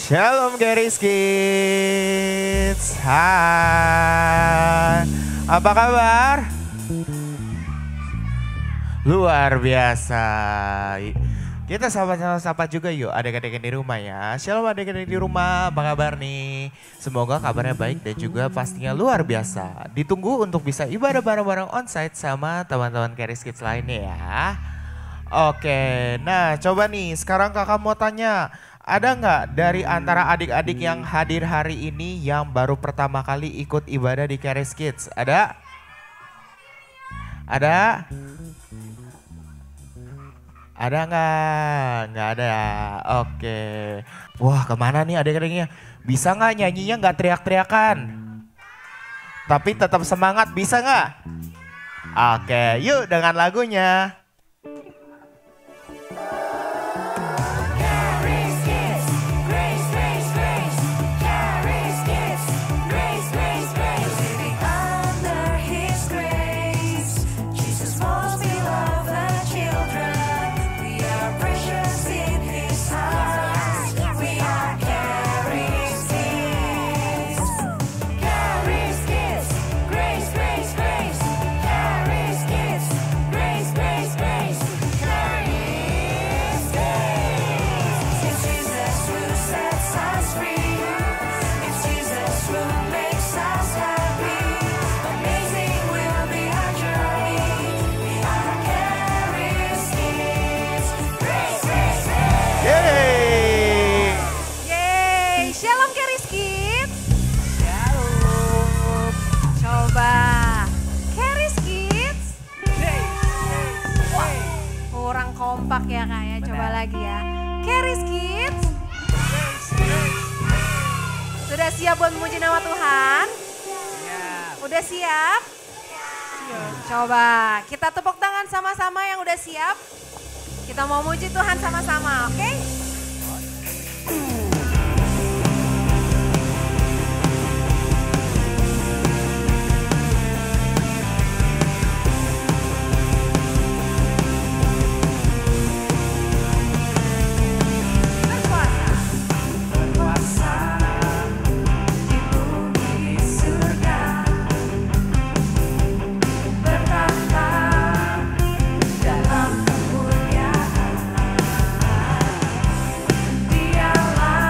Shalom Garis Kids. Hai. Apa kabar? Luar biasa. Kita sapa-sapa juga yuk adik-adik di rumah ya. Shalom adik-adik di rumah, apa kabar nih? Semoga kabarnya baik dan juga pastinya luar biasa. Ditunggu untuk bisa ibadah bareng-bareng onsite sama teman-teman Garis Kids lainnya ya. Oke, nah coba nih sekarang kakak mau tanya. Ada nggak dari antara adik-adik yang hadir hari ini yang baru pertama kali ikut ibadah di Charis Kids? Ada? Ada? Ada nggak? Nggak ada ya. Oke. Wah kemana nih adik-adiknya? Bisa nggak nyanyinya nggak teriak-teriakan? Tapi tetap semangat, bisa nggak? Oke, yuk dengan lagunya. Kompak ya kak ya, coba lagi ya. Charis Kids. Sudah siap buat memuji nama Tuhan? Udah siap? Coba kita tepuk tangan sama-sama yang udah siap. Kita mau muji Tuhan sama-sama, oke? Dalam kemuliaan, Dialah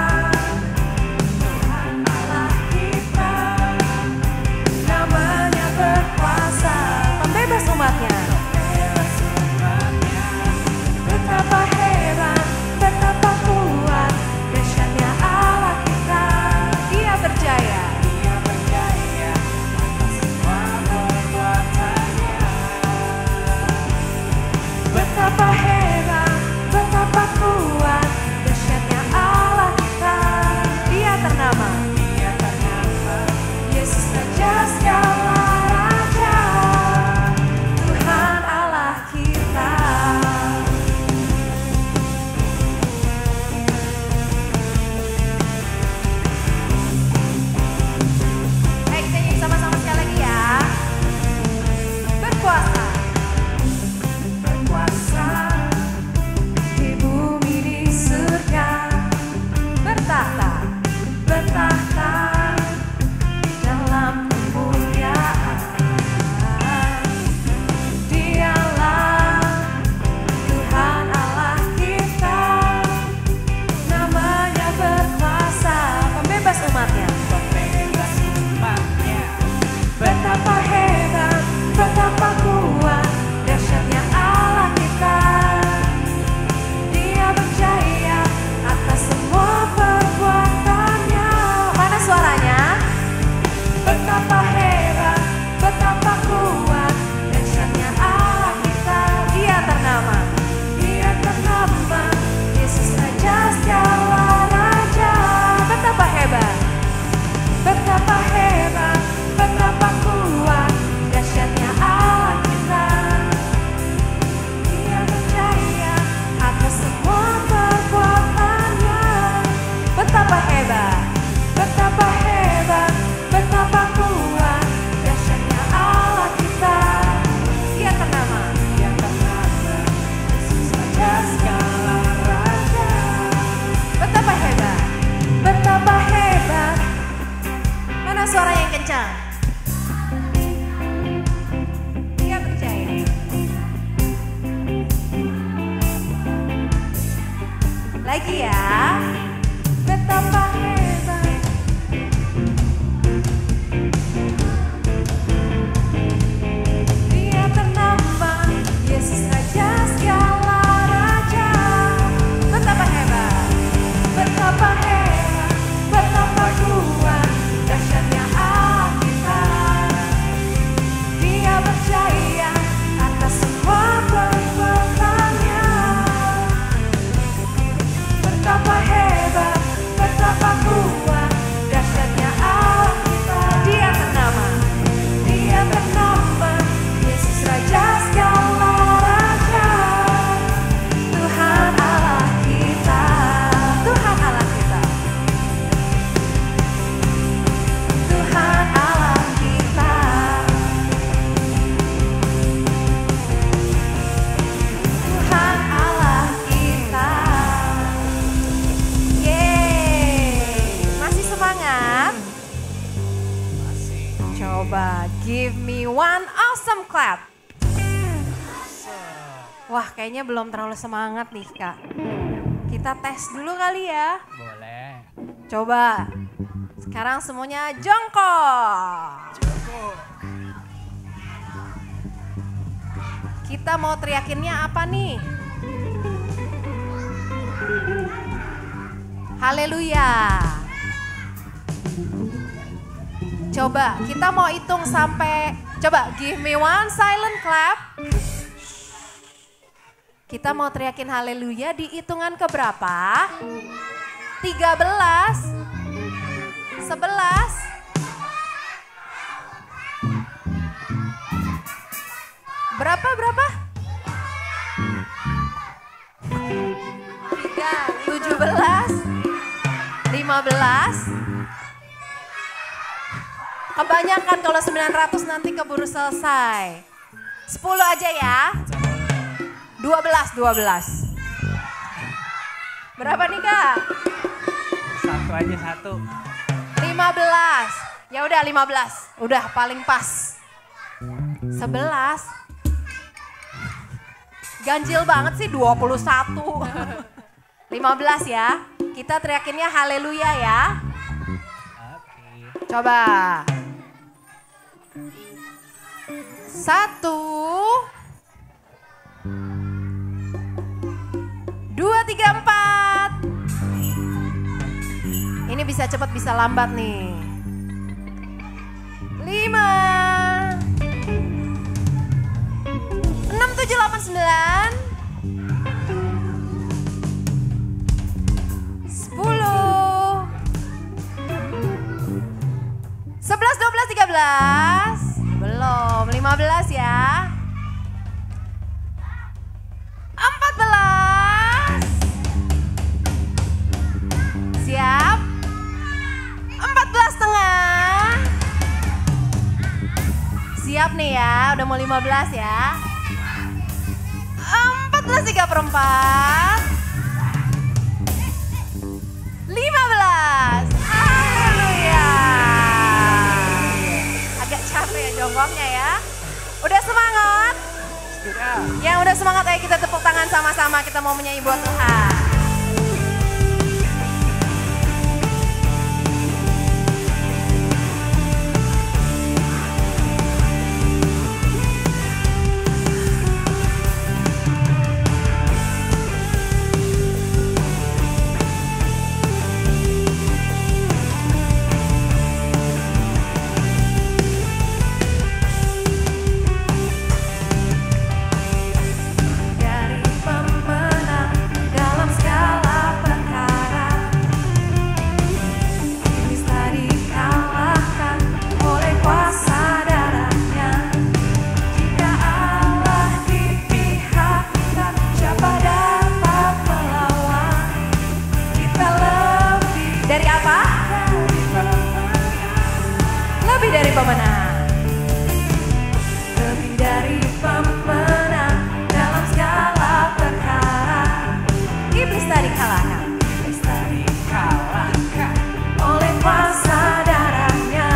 kencang. Dia percaya. Lagi ya. Betapa hebat. Dia ternama, Yesus Raja segala raja. Betapa hebat. Betapa hebat. Betapa kuat. Dahsyatnya Allah kita. Dia percaya atas semua perbuatannya. Betapa hebat, betapa kuat, dahsyatnya Allah kita. Dia ternama, Yesus Raja segala raja. Tuhan Allah kita, Tuhan Allah kita. Tuhan Allah kita. Tuhan Allah kita. Masih semangat? Masih. Coba give me one awesome clap. Wah, kayaknya belum terlalu semangat nih, Kak. Kita tes dulu kali ya. Boleh. Coba. Sekarang semuanya jongkok. Kita mau teriakinnya apa nih? Haleluya. Coba, kita mau hitung sampai, coba give me one silent clap. Kita mau teriakin haleluya di hitungan keberapa? 13, 11, berapa? 17, 15. Kebanyakan kalau 900 nanti keburu selesai. 10 aja ya. 12. Berapa nih, Kak? Satu aja, satu. 15. Ya udah 15. Udah paling pas. 11. Ganjil banget sih 21. 15 ya. Kita teriakinnya haleluya ya. Oke. Coba. 1, 2, 3, 4. Ini bisa cepat bisa lambat nih. 5, 6, 7, 8, 9. 10, 11, 12, 13. Belum, 15 ya. 14. Siap? 14 setengah. Siap nih ya, udah mau 15 ya. 14, 3/4. 15. Haleluya. Agak capek ya jongkoknya ya. Udah semangat? Sudah. Yang udah semangat, ayo kita tepuk tangan sama-sama. Kita mau menyanyi buat Tuhan. Dari pemenang dalam segala perkara, iblis telah dikalahkan oleh kuasa darahnya. Jika Allah di pihak kita, siapa dapat melawan? Kita lebih dari apa? Lebih dari pemenang. Lebih dari pemenang dalam segala perkara. Iblis telah dikalahkan. Iblis telah dikalahkan oleh kuasa darahnya.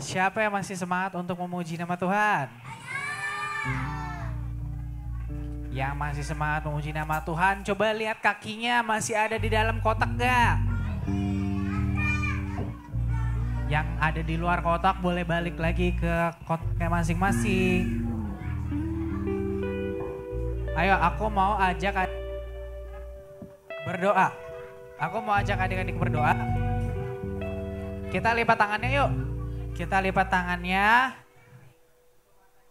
Siapa yang masih semangat untuk memuji nama Tuhan? Yang masih semangat memuji nama Tuhan, coba lihat kakinya masih ada di dalam kotak gak? Yang ada di luar kotak boleh balik lagi ke kotaknya masing-masing. Ayo, aku mau ajak berdoa. Aku mau ajak adik-adik berdoa. Kita lipat tangannya yuk. Kita lipat tangannya.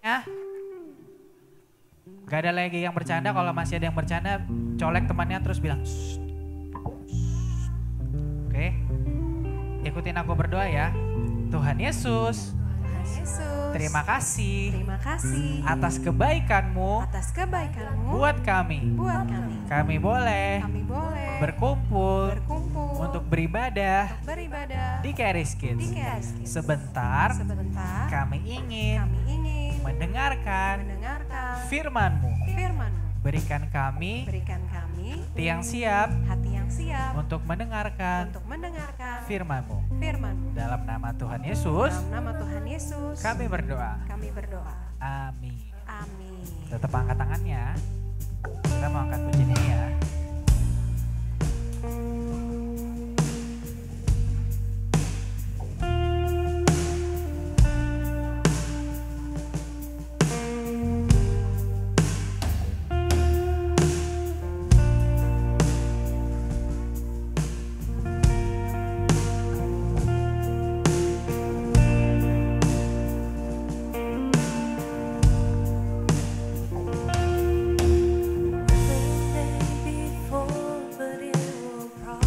Ya. Gak ada lagi yang bercanda, kalau masih ada yang bercanda, colek temannya terus bilang shh. Oke, ikutin aku berdoa ya. Tuhan Yesus, terima kasih atas kebaikan-Mu buat kami. Kami boleh berkumpul untuk beribadah di Charis Kids. Sebentar kami ingin mendengarkan firman-Mu. Berikan kami hati yang siap untuk mendengarkan firman-Mu. Dalam nama Tuhan Yesus, kami berdoa. Amin. Tetap angkat tangannya. Kita mau angkat pujian ini ya. Before, but it will prosper.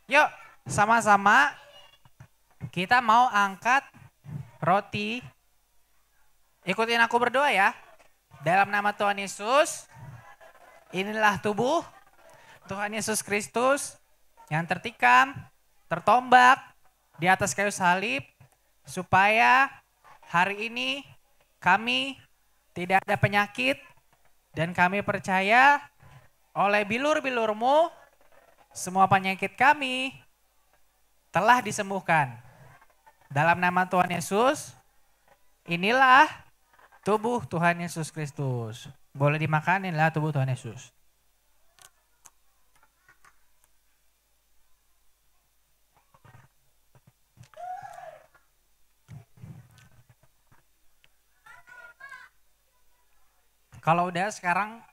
Yuk, sama-sama kita mau angkat roti. Ikutin aku berdoa ya. Dalam nama Tuhan Yesus, inilah tubuh Tuhan Yesus Kristus yang tertikam, tertombak di atas kayu salib, supaya hari ini kami tidak ada penyakit dan kami percaya oleh bilur-bilur-Mu semua penyakit kami telah disembuhkan. Dalam nama Tuhan Yesus, inilah tubuh Tuhan Yesus Kristus. Boleh dimakan, inilah tubuh Tuhan Yesus. Kalau udah sekarang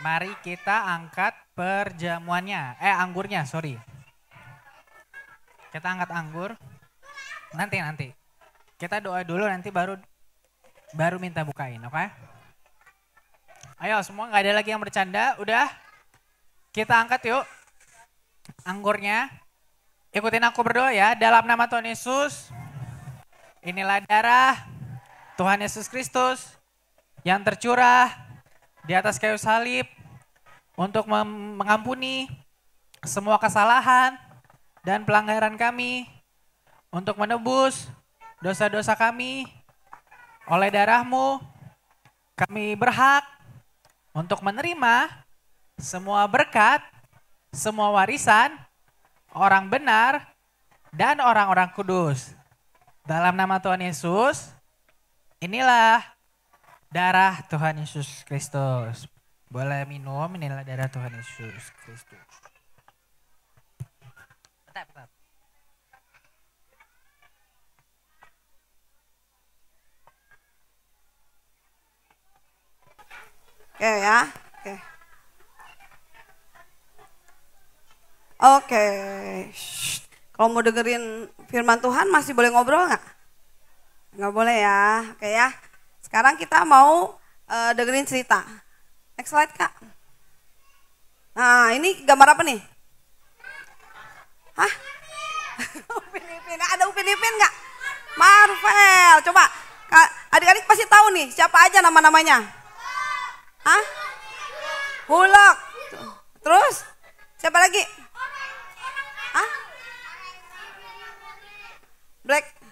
mari kita angkat perjamuannya. Anggurnya, sorry. Kita angkat anggur. Nanti. Kita doa dulu nanti baru minta bukain, oke? Ayo semua, nggak ada lagi yang bercanda, udah. Kita angkat yuk anggurnya. Ikutin aku berdoa ya, dalam nama Tuhan Yesus. Inilah darah Tuhan Yesus Kristus yang tercurah di atas kayu salib untuk mengampuni semua kesalahan dan pelanggaran kami, untuk menebus dosa-dosa kami. Oleh darah-Mu kami berhak untuk menerima semua berkat, semua warisan orang benar dan orang-orang kudus. Dalam nama Tuhan Yesus, inilah darah Tuhan Yesus Kristus. Boleh minum, inilah darah Tuhan Yesus Kristus. Tetap. Oke ya, oke. Oke, kalau mau dengerin firman Tuhan masih boleh ngobrol nggak? Nggak boleh ya, oke ya. Sekarang kita mau dengerin cerita. Next slide Kak. Nah ini gambar apa nih? Hah? Upin Ipin, ada Upin Ipin nggak? Marvel, coba adik-adik pasti tahu nih siapa aja nama-namanya. Hah? Hulk. Terus? Siapa lagi? Hah?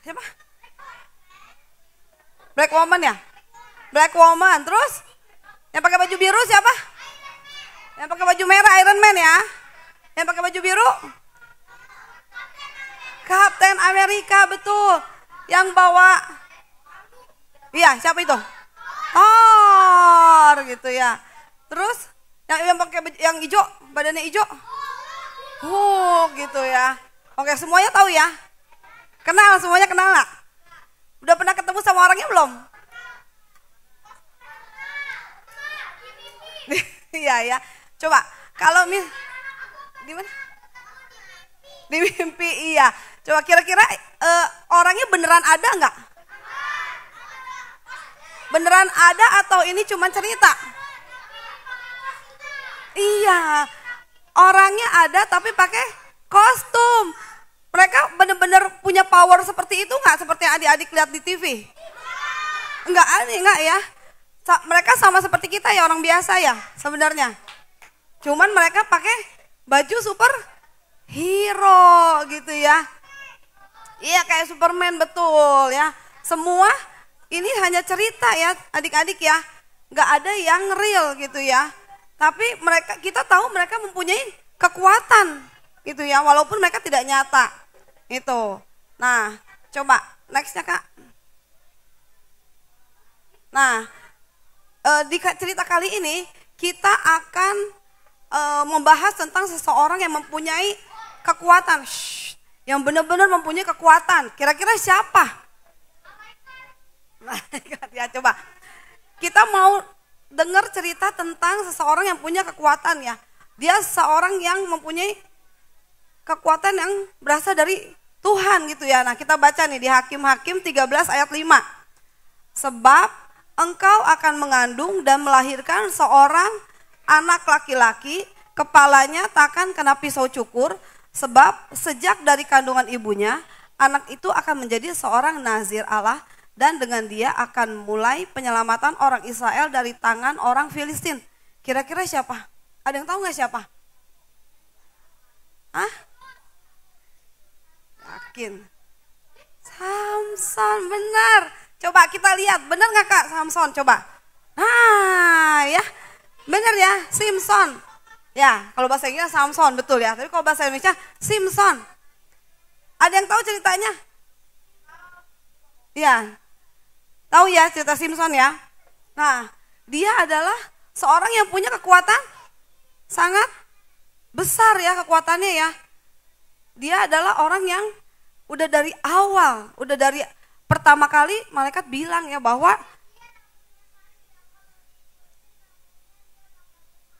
Siapa? Black Woman ya? Black Woman. Terus? Yang pakai baju biru siapa? Yang pakai baju merah Iron Man ya? Yang pakai baju biru? Captain America, betul. Yang bawa, iya siapa itu? Thor gitu ya. Terus yang pakai yang hijau, badannya hijau. Gitu ya. Oke, semuanya tahu ya? Kenal, semuanya kenal nggak? Udah pernah ketemu sama orangnya belum? Iya ya. Coba kalau di mana? Di mimpi, iya. Coba kira-kira orangnya beneran ada nggak? Beneran ada atau ini cuma cerita? Iya, orangnya ada tapi pakai kostum. Mereka bener-bener punya power seperti itu nggak? Seperti yang adik-adik lihat di TV? Enggak ya. Mereka sama seperti kita ya, orang biasa ya sebenarnya. Cuman mereka pakai baju super hero gitu ya. Iya kayak Superman, betul ya. Semua ini hanya cerita ya adik-adik ya, nggak ada yang real gitu ya. Tapi kita tahu mereka mempunyai kekuatan gitu ya, walaupun mereka tidak nyata itu. Nah coba nextnya Kak. Nah di cerita kali ini kita akan membahas tentang seseorang yang mempunyai kekuatan, yang benar-benar mempunyai kekuatan. Kira-kira siapa? Nah, ya coba kita mau dengar cerita tentang seseorang yang punya kekuatan ya. Dia seorang yang mempunyai kekuatan yang berasal dari Tuhan gitu ya. Nah kita baca nih di Hakim-Hakim 13 ayat 5. Sebab engkau akan mengandung dan melahirkan seorang anak laki-laki, kepalanya takkan kena pisau cukur, Sebab sejak dari kandungan ibunya, anak itu akan menjadi seorang nazir Allah dan dengan dia akan mulai penyelamatan orang Israel dari tangan orang Filistin. Kira-kira siapa? Ada yang tahu nggak siapa? Hah? Yakin? Samson, benar. Coba kita lihat, benar nggak Kak Samson? Coba. Nah, ya, benar ya, Simpson. Ya, kalau bahasa Inggris Samson, betul ya. Tapi kalau bahasa Indonesia, Simpson. Ada yang tahu ceritanya? Ya, tahu ya cerita Simpson ya. Nah, dia adalah seorang yang punya kekuatan sangat besar ya kekuatannya ya. Dia adalah orang yang udah dari awal, udah dari pertama kali malaikat bilang ya bahwa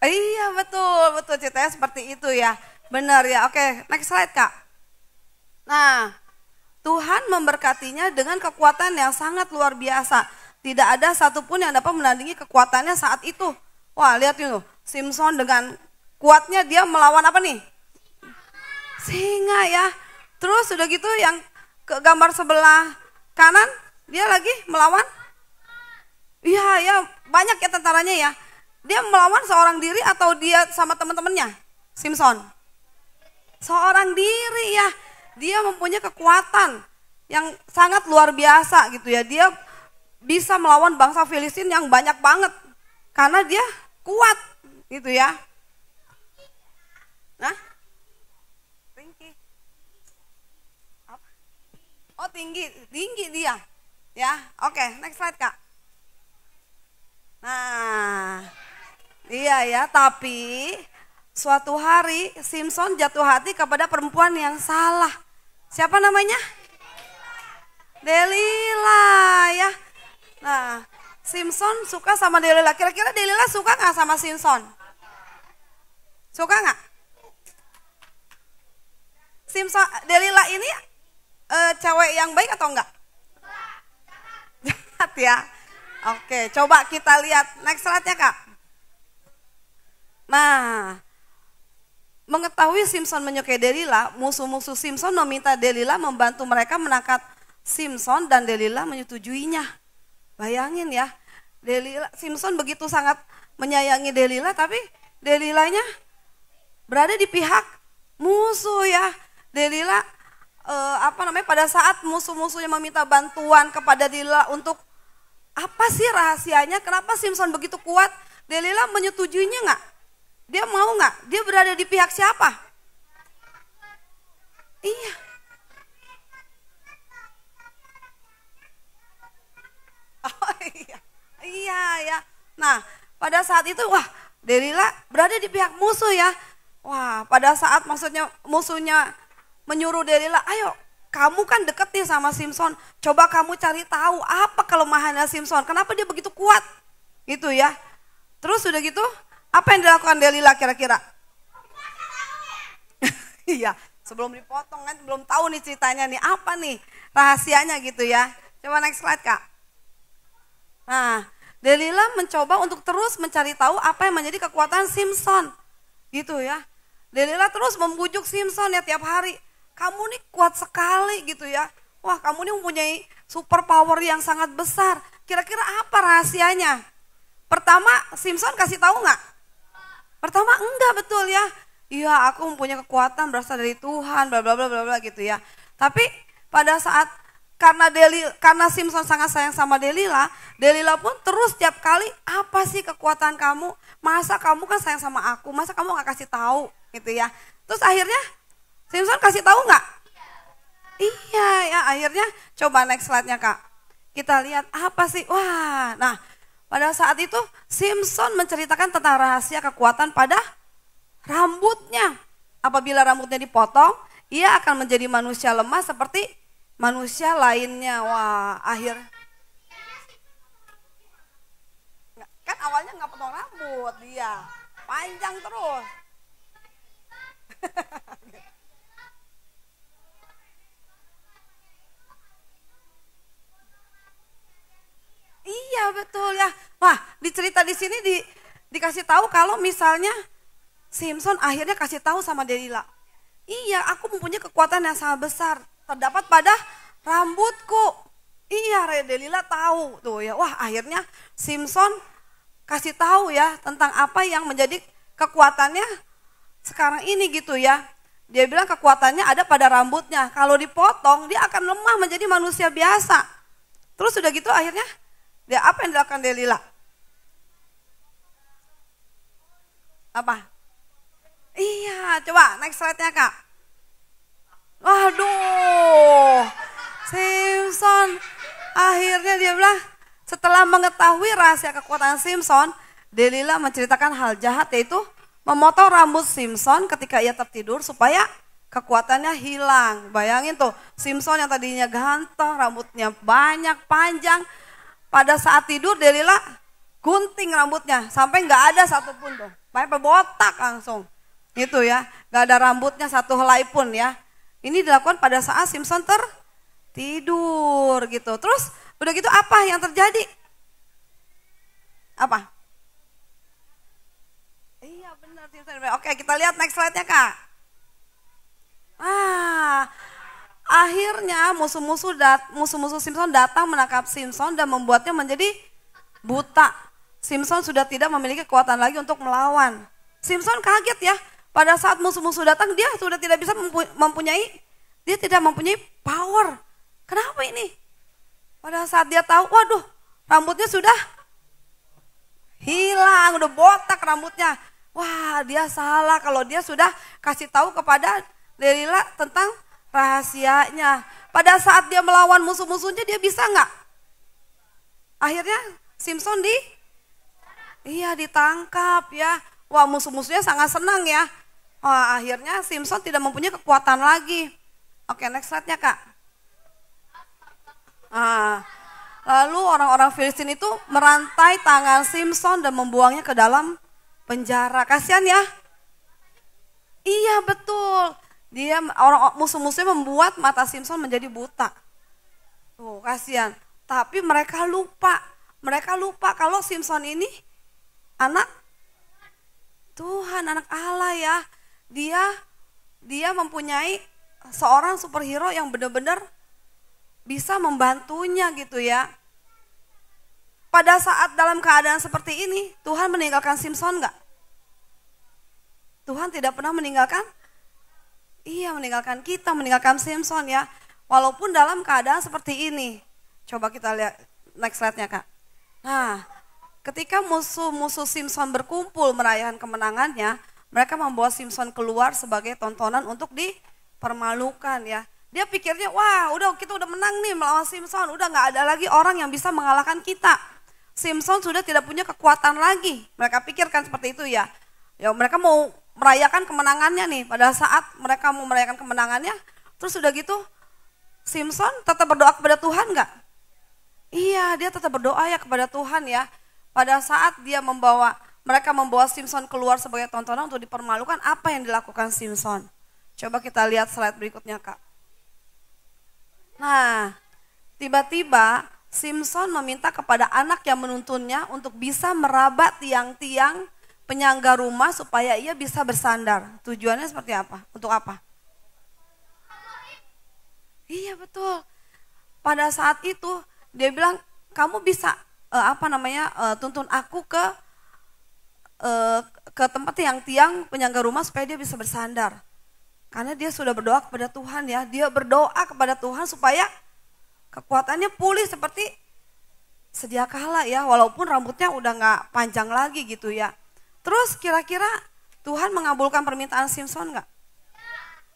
iya betul ceritanya seperti itu ya. Benar ya. Oke, next slide Kak. Nah, Tuhan memberkatinya dengan kekuatan yang sangat luar biasa. Tidak ada satupun yang dapat menandingi kekuatannya saat itu. Wah, lihat itu, Simpson dengan kuatnya dia melawan apa nih? Singa ya. Terus udah gitu yang ke gambar sebelah kanan, dia lagi melawan. Iya ya, banyak ya tentaranya ya. Dia melawan seorang diri atau dia sama teman-temannya? Simpson. Seorang diri ya. Dia mempunyai kekuatan yang sangat luar biasa gitu ya. Dia bisa melawan bangsa Filistin yang banyak banget. Karena dia kuat gitu ya. Nah, tinggi. Apa? Oh tinggi dia. Ya, oke, next slide Kak. Nah, iya ya, tapi suatu hari Simpson jatuh hati kepada perempuan yang salah. Siapa namanya? Delila ya. Nah, Simpson suka sama Delila. Kira-kira Delila suka nggak sama Simpson? Suka nggak? Simpson, Delila ini cewek yang baik atau enggak? Jahat ya. Oke, coba kita lihat next slide-nya Kak. Nah, mengetahui Simpson menyukai Delila, musuh-musuh Simpson meminta Delila membantu mereka menangkap Simpson dan Delila menyetujuinya. Bayangin ya, Simpson begitu sangat menyayangi Delila, tapi Delilanya berada di pihak musuh ya. Delila pada saat musuh-musuhnya meminta bantuan kepada Delila untuk apa sih rahasianya, kenapa Simpson begitu kuat? Delila menyetujuinya nggak? Dia mau nggak? Dia berada di pihak siapa? Iya. Oh iya. Iya ya. Nah, pada saat itu wah, Delila berada di pihak musuh ya. Wah, pada saat musuhnya menyuruh Delila, ayo kamu kan deket nih sama Simpson, coba kamu cari tahu apa kelemahannya Simpson, kenapa dia begitu kuat, gitu ya. Terus udah gitu, apa yang dilakukan Delila kira-kira? Iya, sebelum dipotong kan belum tahu nih ceritanya nih, apa nih rahasianya gitu ya. Coba next slide Kak. Nah, Delila mencoba untuk terus mencari tahu apa yang menjadi kekuatan Simpson, gitu ya. Delila terus membujuk Simpson ya tiap hari. Kamu nih kuat sekali gitu ya. Wah, kamu nih mempunyai super power yang sangat besar. Kira-kira apa rahasianya? Pertama, Simpson kasih tahu nggak? Pertama enggak, betul ya. Iya, aku mempunyai kekuatan berasal dari Tuhan, bla bla bla bla bla gitu ya. Tapi pada saat karena Simpson sangat sayang sama Delila, Delila pun terus tiap kali, apa sih kekuatan kamu? Masa kamu kan sayang sama aku, masa kamu nggak kasih tahu gitu ya. Terus akhirnya Simpson kasih tahu nggak? Iya ya, akhirnya coba next slide-nya Kak. Kita lihat apa sih? Wah, nah pada saat itu Simpson menceritakan tentang rahasia kekuatan pada rambutnya. Apabila rambutnya dipotong, ia akan menjadi manusia lemah seperti manusia lainnya. Wah, kan awalnya nggak potong rambut dia, panjang terus. Iya betul ya. Wah, dicerita di sini dikasih tahu kalau misalnya Simpson akhirnya kasih tahu sama Delila. Iya, aku mempunyai kekuatan yang sangat besar. Terdapat pada rambutku. Iya, Delila tahu tuh ya. Wah, akhirnya Samson kasih tahu ya tentang apa yang menjadi kekuatannya sekarang ini gitu ya. Dia bilang kekuatannya ada pada rambutnya. Kalau dipotong, dia akan lemah menjadi manusia biasa. Terus udah gitu akhirnya, dia apa yang dilakukan Delila? Apa? Iya, coba next slide-nya Kak. Waduh, Samson akhirnya dia bilang, setelah mengetahui rahasia kekuatan Samson, Delila menceritakan hal jahat yaitu memotong rambut Samson ketika ia tertidur supaya kekuatannya hilang. Bayangin tuh, Samson yang tadinya ganteng, rambutnya banyak, panjang. Pada saat tidur Delila gunting rambutnya sampai nggak ada satupun tuh. Sampai botak langsung. Gitu ya, nggak ada rambutnya satu helai pun ya. Ini dilakukan pada saat Samson tertidur gitu. Terus udah gitu apa yang terjadi? Apa? Iya benar. Oke, kita lihat next slide-nya Kak. Akhirnya musuh-musuh Samson datang menangkap Samson dan membuatnya menjadi buta. Samson sudah tidak memiliki kekuatan lagi untuk melawan. Samson kaget ya. Pada saat musuh-musuh datang dia sudah tidak bisa dia tidak mempunyai power. Kenapa ini? Pada saat dia tahu, waduh, rambutnya sudah hilang, udah botak rambutnya. Wah, dia salah kalau dia sudah kasih tahu kepada Delila tentang rahasianya. Pada saat dia melawan musuh-musuhnya dia bisa nggak? Akhirnya Samson ditangkap ya. Wah, musuh-musuhnya sangat senang ya. Wah, akhirnya Samson tidak mempunyai kekuatan lagi. Oke, next slide-nya Kak. Lalu orang-orang Filistin itu merantai tangan Samson dan membuangnya ke dalam penjara. Kasihan ya. Iya betul. Dia musuh-musuhnya membuat mata Samson menjadi buta. Tuh, kasihan. Tapi mereka lupa. Mereka lupa kalau Samson ini anak Tuhan, anak Allah ya. Dia mempunyai seorang superhero yang benar-benar bisa membantunya gitu ya. Pada saat dalam keadaan seperti ini, Tuhan meninggalkan Samson enggak? Tuhan tidak pernah meninggalkan? Iya, meninggalkan kita, meninggalkan Samson ya. Walaupun dalam keadaan seperti ini. Coba kita lihat next slide-nya Kak. Nah, ketika musuh-musuh Samson berkumpul merayakan kemenangannya, mereka membawa Samson keluar sebagai tontonan untuk dipermalukan ya. Dia pikirnya, wah kita udah menang nih melawan Samson, udah gak ada lagi orang yang bisa mengalahkan kita. Samson sudah tidak punya kekuatan lagi. Mereka pikirkan seperti itu ya. Ya mereka mau merayakan kemenangannya nih. Pada saat mereka mau merayakan kemenangannya, terus udah gitu Samson tetap berdoa kepada Tuhan gak? Iya, dia tetap berdoa ya kepada Tuhan ya. Pada saat mereka membawa Samson keluar sebagai tontonan untuk dipermalukan, apa yang dilakukan Samson? Coba kita lihat slide berikutnya Kak. Nah, tiba-tiba Samson meminta kepada anak yang menuntunnya untuk bisa meraba tiang-tiang penyangga rumah supaya ia bisa bersandar. Tujuannya seperti apa? Untuk apa? Iya betul. Pada saat itu dia bilang, kamu bisa tuntun aku ke tempat tiang penyangga rumah supaya dia bisa bersandar. Karena dia sudah berdoa kepada Tuhan ya. Dia berdoa kepada Tuhan supaya kekuatannya pulih seperti sedia kala ya. Walaupun rambutnya udah gak panjang lagi gitu ya. Terus kira-kira Tuhan mengabulkan permintaan Samson gak?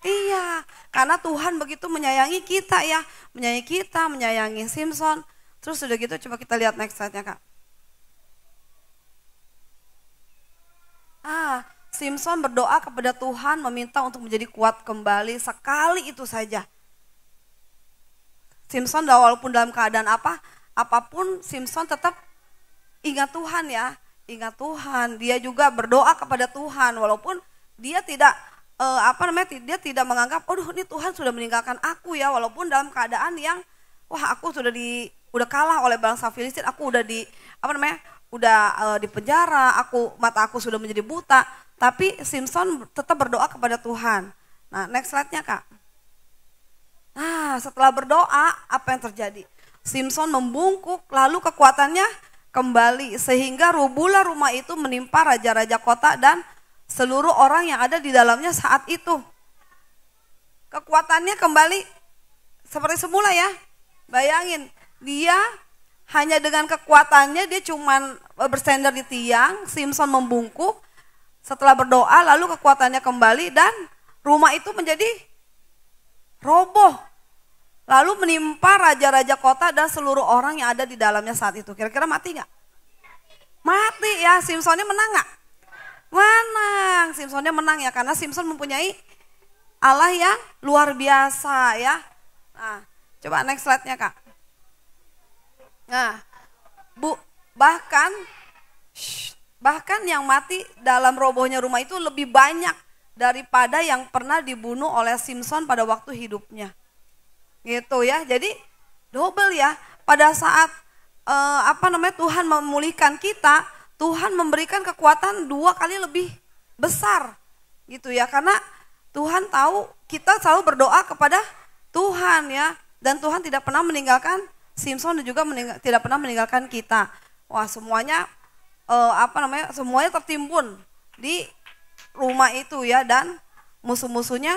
Iya, karena Tuhan begitu menyayangi kita ya. Menyayangi kita, menyayangi Samson. Terus udah gitu coba kita lihat next slide-nya Kak. Samson berdoa kepada Tuhan meminta untuk menjadi kuat kembali sekali itu saja. Samson walaupun dalam keadaan apapun Samson tetap ingat Tuhan ya. Ingat Tuhan, dia juga berdoa kepada Tuhan walaupun dia tidak dia tidak menganggap ini Tuhan sudah meninggalkan aku ya, walaupun dalam keadaan yang aku udah kalah oleh bangsa Filistin, aku udah di penjara, mata aku sudah menjadi buta, tapi Samson tetap berdoa kepada Tuhan. Nah, next slide-nya Kak. Nah, setelah berdoa, apa yang terjadi? Simson membungkuk, lalu kekuatannya kembali. Sehingga rubuhlah rumah itu menimpa raja-raja kota dan seluruh orang yang ada di dalamnya saat itu. Kekuatannya kembali seperti semula ya. Bayangin, dia hanya dengan kekuatannya, dia cuman bersandar di tiang, Simson membungkuk. Setelah berdoa, lalu kekuatannya kembali dan rumah itu menjadi roboh. Lalu menimpa raja-raja kota dan seluruh orang yang ada di dalamnya saat itu. Kira-kira mati nggak? Mati ya, Simsonnya menang nggak? Menang, Simsonnya menang ya, karena Simson mempunyai Allah yang luar biasa ya. Nah, coba next slide-nya Kak. Nah, bahkan yang mati dalam robohnya rumah itu lebih banyak daripada yang pernah dibunuh oleh Simson pada waktu hidupnya. Gitu ya. Jadi double ya. Pada saat Tuhan memulihkan kita, Tuhan memberikan kekuatan 2 kali lebih besar. Gitu ya. Karena Tuhan tahu kita selalu berdoa kepada Tuhan ya. Dan Tuhan tidak pernah meninggalkan Simson dan juga tidak pernah meninggalkan kita. Wah, semuanya semuanya tertimbun di rumah itu ya, dan musuh-musuhnya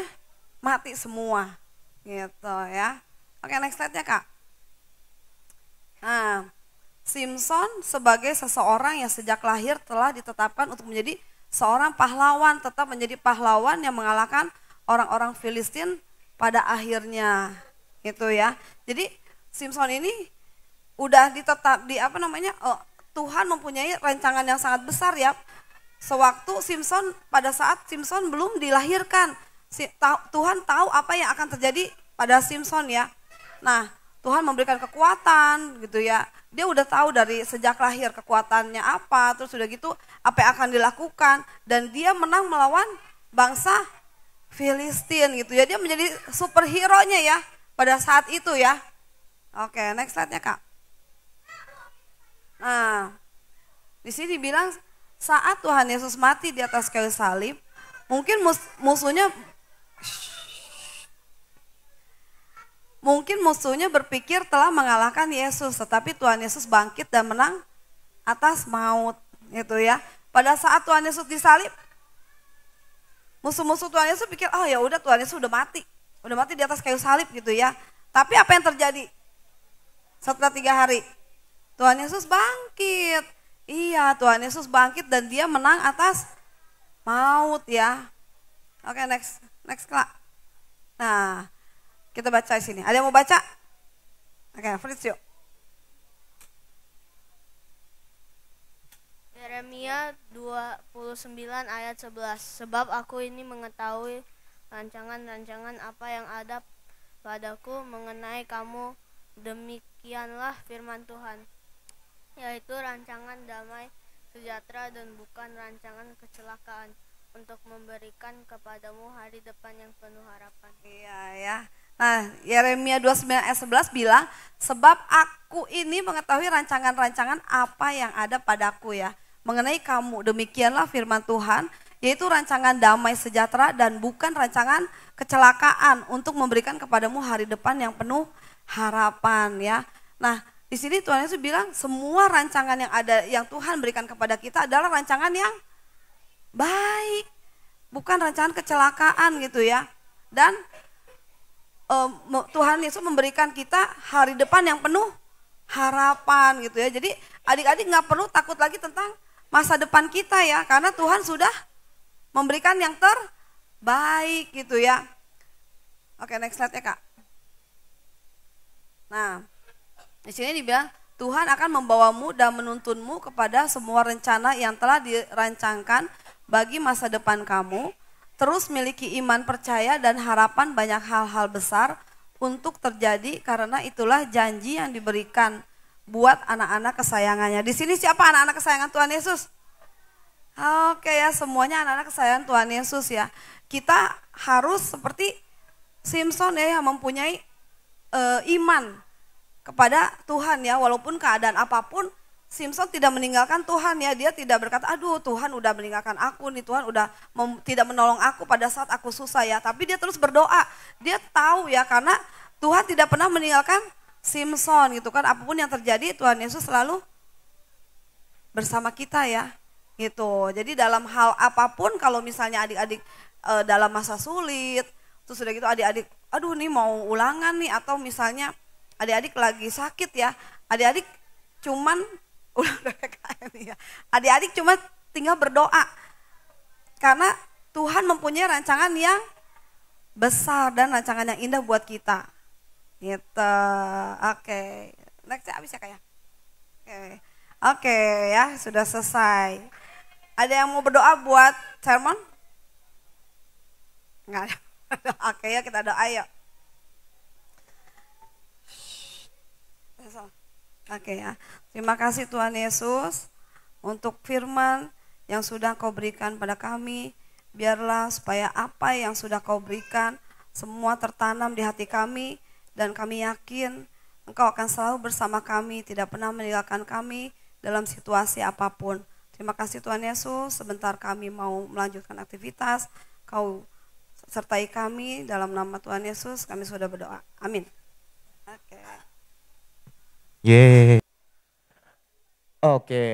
mati semua. Gitu ya. Oke, next slide-nya Kak. Nah, Simson sebagai seseorang yang sejak lahir telah ditetapkan untuk menjadi seorang pahlawan, tetap menjadi pahlawan yang mengalahkan orang-orang Filistin pada akhirnya. Gitu ya. Jadi Simson ini udah Tuhan mempunyai rancangan yang sangat besar ya. Pada saat Simson belum dilahirkan, Tuhan tahu apa yang akan terjadi pada Simson ya. Nah, Tuhan memberikan kekuatan gitu ya. Dia udah tahu dari sejak lahir kekuatannya apa, terus udah gitu apa yang akan dilakukan, dan dia menang melawan bangsa Filistin gitu ya. Dia menjadi superhero-nya ya pada saat itu ya. Oke, next slide-nya Kak. Nah, di sini dibilang saat Tuhan Yesus mati di atas kayu salib, mungkin musuhnya berpikir telah mengalahkan Yesus, tetapi Tuhan Yesus bangkit dan menang atas maut, gitu ya. Pada saat Tuhan Yesus disalib, musuh-musuh Tuhan Yesus pikir, oh ya udah Tuhan Yesus udah mati di atas kayu salib gitu ya. Tapi apa yang terjadi? Setelah 3 hari, Tuhan Yesus bangkit. Iya, Tuhan Yesus bangkit dan dia menang atas maut ya. Oke, next Kak. Nah, kita baca di sini. Ada yang mau baca? Oke, Fritz yuk. Yeremia 29 ayat 11. Sebab aku ini mengetahui rancangan-rancangan apa yang ada padaku mengenai kamu, demikianlah firman Tuhan, yaitu rancangan damai sejahtera dan bukan rancangan kecelakaan, untuk memberikan kepadamu hari depan yang penuh harapan. Iya ya. Nah, Yeremia 29 ayat 11 bilang, sebab aku ini mengetahui rancangan-rancangan apa yang ada padaku ya, mengenai kamu, demikianlah firman Tuhan, yaitu rancangan damai sejahtera dan bukan rancangan kecelakaan, untuk memberikan kepadamu hari depan yang penuh harapan ya. Nah, di sini Tuhan Yesus bilang semua rancangan yang ada yang Tuhan berikan kepada kita adalah rancangan yang baik, bukan rancangan kecelakaan gitu ya. Dan Tuhan Yesus memberikan kita hari depan yang penuh harapan gitu ya. Jadi adik-adik nggak perlu takut lagi tentang masa depan kita ya, karena Tuhan sudah memberikan yang terbaik gitu ya. Oke, next slide ya Kak. Nah, di sini dibilang Tuhan akan membawamu dan menuntunmu kepada semua rencana yang telah dirancangkan bagi masa depan kamu. Terus miliki iman, percaya, dan harapan banyak hal-hal besar untuk terjadi, karena itulah janji yang diberikan buat anak-anak kesayangannya. Di sini siapa anak-anak kesayangan Tuhan Yesus? Oke ya, semuanya anak-anak kesayangan Tuhan Yesus ya. Kita harus seperti Simson ya, yang mempunyai iman kepada Tuhan ya, walaupun keadaan apapun Simpson tidak meninggalkan Tuhan ya, dia tidak berkata, aduh Tuhan udah meninggalkan aku nih, Tuhan udah tidak menolong aku pada saat aku susah ya. Tapi dia terus berdoa, dia tahu ya karena Tuhan tidak pernah meninggalkan Simpson gitu kan. Apapun yang terjadi Tuhan Yesus selalu bersama kita ya gitu. Jadi dalam hal apapun kalau misalnya adik-adik dalam masa sulit, terus sudah gitu adik-adik, aduh nih mau ulangan nih atau misalnya adik-adik lagi sakit ya, adik-adik cuman adik-adik cuma tinggal berdoa karena Tuhan mempunyai rancangan yang besar dan rancangan yang indah buat kita gitu. Oke. Next habis ya kayak Oke ya sudah selesai. Ada yang mau berdoa buat sermon? Enggak ada. Oke ya kita doa yuk. Oke ya, terima kasih Tuhan Yesus untuk firman yang sudah Kau berikan pada kami. Biarlah supaya apa yang sudah Kau berikan semua tertanam di hati kami. Dan kami yakin Engkau akan selalu bersama kami, tidak pernah meninggalkan kami dalam situasi apapun. Terima kasih Tuhan Yesus, sebentar kami mau melanjutkan aktivitas. Kau sertai kami dalam nama Tuhan Yesus, kami sudah berdoa. Amin. Oke. Yeay. Oke.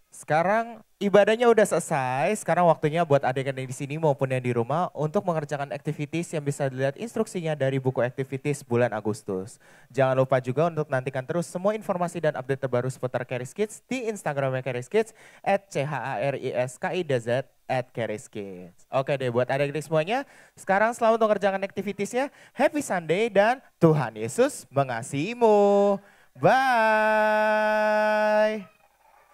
Sekarang ibadahnya udah selesai. Sekarang waktunya buat adik yang di sini maupun yang di rumah untuk mengerjakan activities yang bisa dilihat instruksinya dari buku activities bulan Agustus. Jangan lupa juga untuk nantikan terus semua informasi dan update terbaru seputar Charis Kids di Instagramnya Charis Kids @CHARISKIDZ @CharisKids. Oke deh buat adik-adik semuanya. Sekarang selamat mengerjakan activitiesnya. Happy Sunday dan Tuhan Yesus mengasihimu. Bye.